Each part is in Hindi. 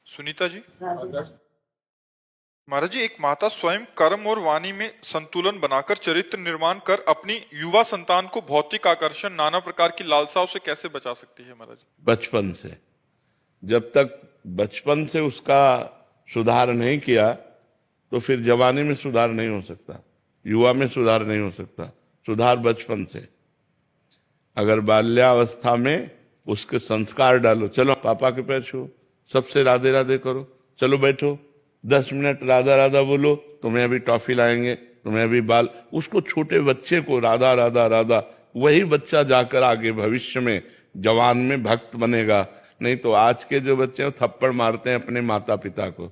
सुनीता जी। महाराज जी, एक माता स्वयं कर्म और वाणी में संतुलन बनाकर चरित्र निर्माण कर अपनी युवा संतान को भौतिक आकर्षण, नाना प्रकार की लालसाओं से कैसे बचा सकती है महाराज? बचपन से। जब तक बचपन से उसका सुधार नहीं किया तो फिर जवानी में सुधार नहीं हो सकता, युवा में सुधार नहीं हो सकता। सुधार बचपन से। अगर बाल्यावस्था में उसके संस्कार डालो, चलो पापा के पैर छू, सबसे राधे राधे करो, चलो बैठो 10 मिनट राधा राधा बोलो, तुम्हें अभी टॉफी लाएंगे, तुम्हें अभी बाल। उसको, छोटे बच्चे को राधा राधा राधा, वही बच्चा जाकर आगे भविष्य में जवान में भक्त बनेगा। नहीं तो आज के जो बच्चे हैं थप्पड़ मारते हैं अपने माता पिता को,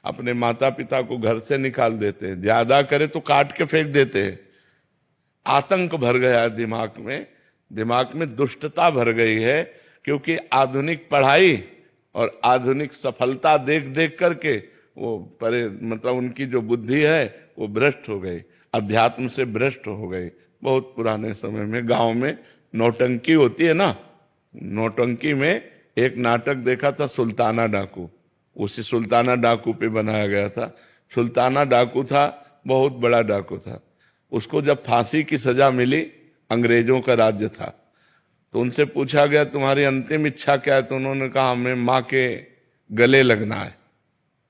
अपने माता पिता को घर से निकाल देते हैं, ज्यादा करे तो काट के फेंक देते हैं। आतंक भर गया है दिमाग में दुष्टता भर गई है, क्योंकि आधुनिक पढ़ाई और आधुनिक सफलता देख देख करके वो मतलब उनकी जो बुद्धि है वो भ्रष्ट हो गई, अध्यात्म से भ्रष्ट हो गई। बहुत पुराने समय में गांव में नौटंकी होती है ना, नौटंकी में एक नाटक देखा था, सुल्ताना डाकू। उसी सुल्ताना डाकू पे बनाया गया था। सुल्ताना डाकू था, बहुत बड़ा डाकू था। उसको जब फांसी की सजा मिली, अंग्रेजों का राज्य था, तो उनसे पूछा गया तुम्हारी अंतिम इच्छा क्या है? तो उन्होंने कहा हमें माँ के गले लगना है।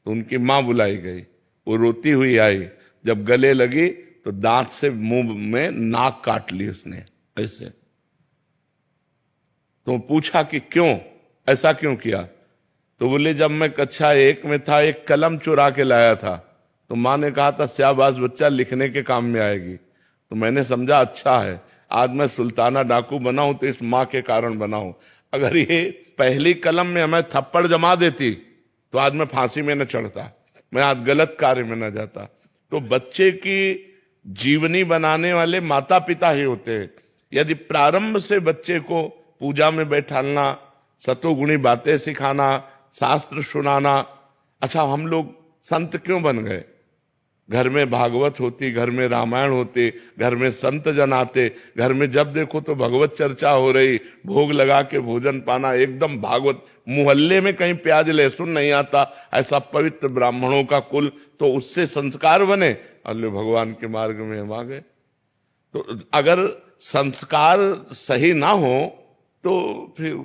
तो उनकी माँ बुलाई गई, वो रोती हुई आई, जब गले लगी तो दांत से मुंह में नाक काट ली उसने ऐसे। तो पूछा कि क्यों, ऐसा क्यों किया? तो बोले जब मैं कक्षा 1 में था एक कलम चुरा के लाया था, तो माँ ने कहा था शाबाश बच्चा, लिखने के काम में आएगी। तो मैंने समझा अच्छा है, आज मैं सुल्ताना डाकू बना हूं तो इस माँ के कारण बना हूं। अगर ये पहली कलम में हमें थप्पड़ जमा देती तो आज मैं फांसी में न चढ़ता, मैं आज गलत कार्य में न जाता। तो बच्चे की जीवनी बनाने वाले माता पिता ही होते हैं। यदि प्रारंभ से बच्चे को पूजा में बैठालना, सतोगुणी बातें सिखाना, शास्त्र सुनाना। अच्छा, हम लोग संत क्यों बन गए? घर में भागवत होती, घर में रामायण होती, घर में संत जन आते, घर में जब देखो तो भगवत चर्चा हो रही, भोग लगा के भोजन पाना, एकदम भागवत। मोहल्ले में कहीं प्याज लहसुन नहीं आता, ऐसा पवित्र ब्राह्मणों का कुल, तो उससे संस्कार बने, अल्ले भगवान के मार्ग में हम आ गए। तो अगर संस्कार सही ना हो तो फिर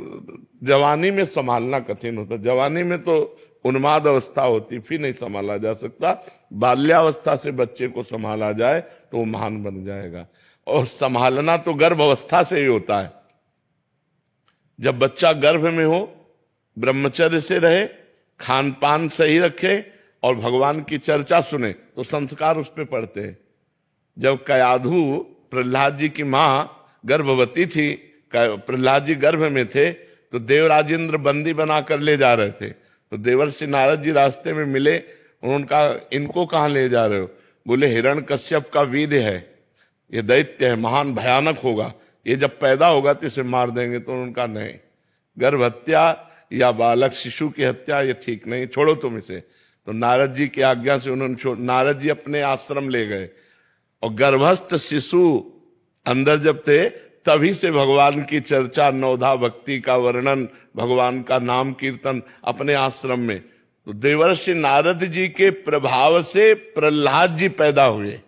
जवानी में संभालना कठिन होता। जवानी में तो उन्माद अवस्था होती, फिर नहीं संभाला जा सकता। बाल्यावस्था से बच्चे को संभाला जाए तो वो महान बन जाएगा। और संभालना तो गर्भ अवस्था से ही होता है। जब बच्चा गर्भ में हो, ब्रह्मचर्य से रहे, खान पान सही रखे और भगवान की चर्चा सुने तो संस्कार उस पर पड़ते हैं। जब कयाधु प्रहलाद जी की मां गर्भवती थी, प्रहलाद जी गर्भ में थे, तो देवराजेंद्र बंदी बनाकर ले जा रहे थे। तो देवर्षि नारद जी रास्ते में मिले, उन्होंने कहा इनको कहाँ ले जा रहे हो? बोले हिरण्यकश्यप का वीर है, ये दैत्य है, महान भयानक होगा, ये जब पैदा होगा तो इसे मार देंगे। तो उनका नहीं, गर्भ हत्या या बालक शिशु की हत्या ये ठीक नहीं, छोड़ो तुम इसे। तो नारद जी की आज्ञा से उन्होंने नारद जी अपने आश्रम ले गए, और गर्भस्थ शिशु अंदर जब थे तभी से भगवान की चर्चा, नवधा भक्ति का वर्णन, भगवान का नाम कीर्तन अपने आश्रम में। तो देवर्षि नारद जी के प्रभाव से प्रहलाद जी पैदा हुए।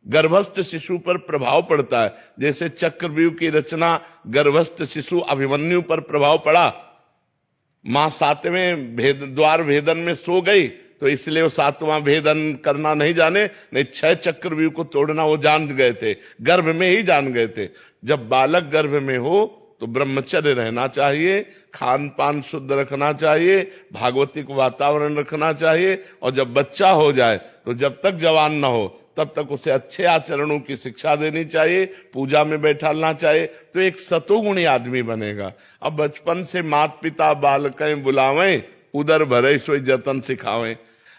गर्भस्थ शिशु पर प्रभाव पड़ता है, जैसे चक्रव्यूह की रचना गर्भस्थ शिशु अभिमन्यु पर प्रभाव पड़ा। मां 7वें द्वार भेदन में सो गई, तो इसलिए वो 7वां भेदन करना नहीं जाने, नहीं 6 चक्रव्यूह को तोड़ना वो जान गए थे, गर्भ में ही जान गए थे। जब बालक गर्भ में हो तो ब्रह्मचर्य रहना चाहिए, खान पान शुद्ध रखना चाहिए, भागवतिक वातावरण रखना चाहिए। और जब बच्चा हो जाए तो जब तक जवान ना हो तब तक उसे अच्छे आचरणों की शिक्षा देनी चाहिए, पूजा में बैठालना चाहिए, तो एक सतोगुणी आदमी बनेगा। अब बचपन से माता पिता बालकें बुलावें, उदर भरे सोई जतन सिखावें।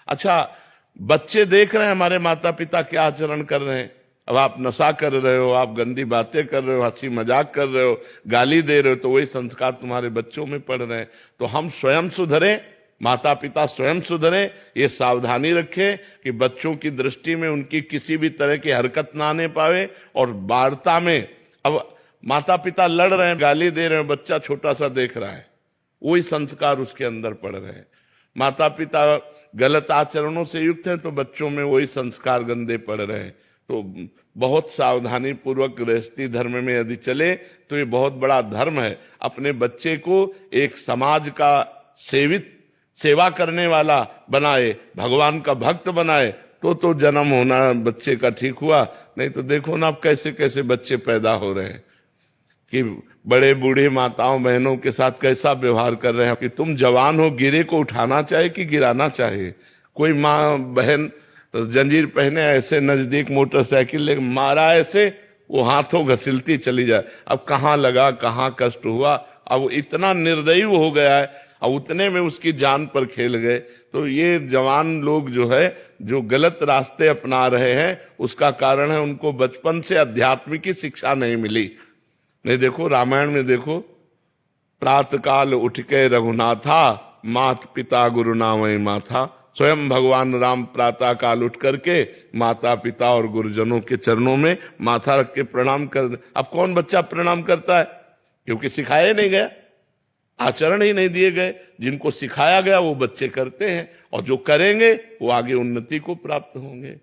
अच्छा, बच्चे देख रहे हैं हमारे माता पिता क्या आचरण कर रहे हैं। अब आप नशा कर रहे हो, आप गंदी बातें कर रहे हो, हंसी मजाक कर रहे हो, गाली दे रहे हो, तो वही संस्कार तुम्हारे बच्चों में पड़ रहे हैं। तो हम स्वयं सुधरें, माता पिता स्वयं सुधरें, ये सावधानी रखें कि बच्चों की दृष्टि में उनकी किसी भी तरह की हरकत ना आने पावे। और वार्ता में अब माता पिता लड़ रहे हैं, गाली दे रहे हैं, बच्चा छोटा सा देख रहा है, वही संस्कार उसके अंदर पड़ रहे हैं। माता पिता गलत आचरणों से युक्त हैं तो बच्चों में वही संस्कार गंदे पड़ रहे हैं। तो बहुत सावधानी पूर्वक गृहस्थी धर्म में यदि चले तो ये बहुत बड़ा धर्म है। अपने बच्चे को एक समाज का सेवा करने वाला बनाए, भगवान का भक्त बनाए, तो जन्म होना बच्चे का ठीक हुआ। नहीं तो देखो ना अब कैसे कैसे बच्चे पैदा हो रहे हैं कि बड़े बूढ़े माताओं बहनों के साथ कैसा व्यवहार कर रहे हैं कि तुम जवान हो, गिरे को उठाना चाहे कि गिराना चाहे। कोई माँ बहन जंजीर पहने ऐसे नजदीक मोटरसाइकिल ले मारा ऐसे, वो हाथों घसीलती चली जाए। अब कहाँ लगा, कहाँ कष्ट हुआ, अब इतना निर्दयी हो गया है, अब उतने में उसकी जान पर खेल गए। तो ये जवान लोग जो है जो गलत रास्ते अपना रहे हैं उसका कारण है उनको बचपन से अध्यात्म की शिक्षा नहीं मिली। नहीं देखो रामायण में देखो, प्रातः काल उठ के रघुनाथा, मात पिता गुरु नामय माथा। स्वयं भगवान राम प्रातः काल उठ करके माता पिता और गुरुजनों के चरणों में माथा रख के प्रणाम कर। अब कौन बच्चा प्रणाम करता है? क्योंकि सिखाया नहीं गया, आचरण ही नहीं दिए गए। जिनको सिखाया गया वो बच्चे करते हैं और जो करेंगे वो आगे उन्नति को प्राप्त होंगे।